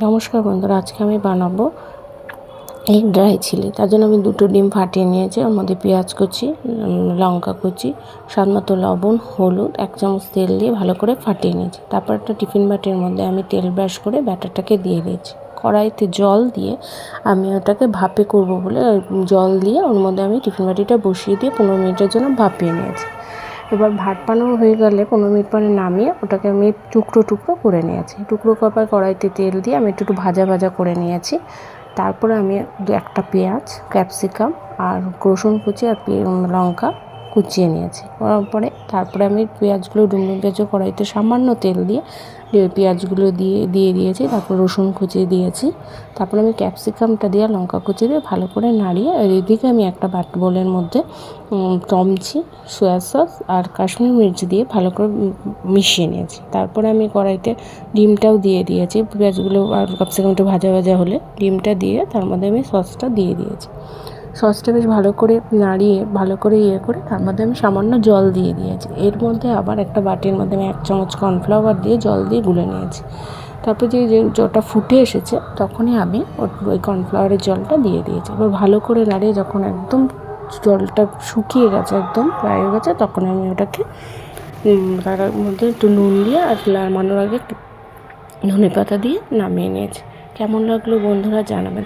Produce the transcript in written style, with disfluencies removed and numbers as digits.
নমস্কার বন্ধুরা, আজকে আমি বানাবো এগ ড্রাই চিলি। তার জন্য আমি 2টো ডিম ফাটিয়ে নিয়েছি। ওর মধ্যে পেঁয়াজ কুচি, লঙ্কা কুচি, স্বাদমতো লবণ, হলুদ, 1 চামচ তেল দিয়ে ভালো করে ফাটিয়ে নিয়েছি। তারপর একটা টিফিন বাটির মধ্যে আমি তেল ব্রাশ করে ব্যাটারটাকে দিয়ে দিয়েছি। কড়াইতে জল দিয়ে আমি ওটাকে ভাপে করব বলে জল দিয়ে ওর মধ্যে আমি টিফিন বাটিটা বসিয়ে দিয়ে 15 মিনিটের জন্য ভাপিয়ে নিয়েছি। এবার ভাপানো হয়ে গেলে 15 মিনিট পরে নামিয়ে ওটাকে আমি টুকরো টুকরো করে নিয়েছি। টুকরো করার কড়াইতে তেল দিয়ে আমি একটু ভাজা ভাজা করে নিয়েছি। তারপরে আমি একটা পেঁয়াজ, ক্যাপসিকাম আর রসুন কুচি আর লঙ্কা কুচিয়ে নিয়েছি। করার পরে তারপরে আমি পেঁয়াজগুলো ডুমডুম পেঁয়াজ কড়াইতে সামান্য তেল দিয়ে পেঁয়াজগুলো দিয়ে দিয়েছি। তারপর রসুন কুচি দিয়েছি। তারপরে আমি ক্যাপসিকামটা দিয়ে লঙ্কা কুচি দিয়ে ভালো করে নাড়িয়ে এদিকে আমি একটা বোলের মধ্যে টমচি, সয়া সস আর কাশ্মীরি মির্চ দিয়ে ভালো করে মিশিয়ে নিয়েছি। তারপরে আমি কড়াইতে ডিমটাও দিয়ে দিয়েছি। পেঁয়াজগুলো আর ক্যাপসিকামটা ভাজা ভাজা হলে ডিমটা দিয়ে তার মধ্যে আমি সসটা দিয়ে দিয়েছি। সসটা বেশ ভালো করে নাড়িয়ে ভালো করে করে তার মধ্যে আমি সামান্য জল দিয়ে দিয়েছি। এর মধ্যে আবার একটা বাটির মধ্যে আমি 1 চামচ কর্নফ্লাওয়ার দিয়ে জল দিয়ে গুলে নিয়েছি। তারপর যে জলটা ফুটে এসেছে তখনই আমি ওই কর্নফ্লাওয়ারের জলটা দিয়ে দিয়েছি। এবার ভালো করে নাড়িয়ে যখন একদম জলটা শুকিয়ে গেছে, একদম প্রায় হয়ে গেছে, তখন আমি ওটাকে তার মধ্যে একটু নুন দিয়ে আর নামানোর আগে ধনেপাতা দিয়ে নামিয়ে নিয়েছি। কেমন লাগলো বন্ধুরা জানাবেন।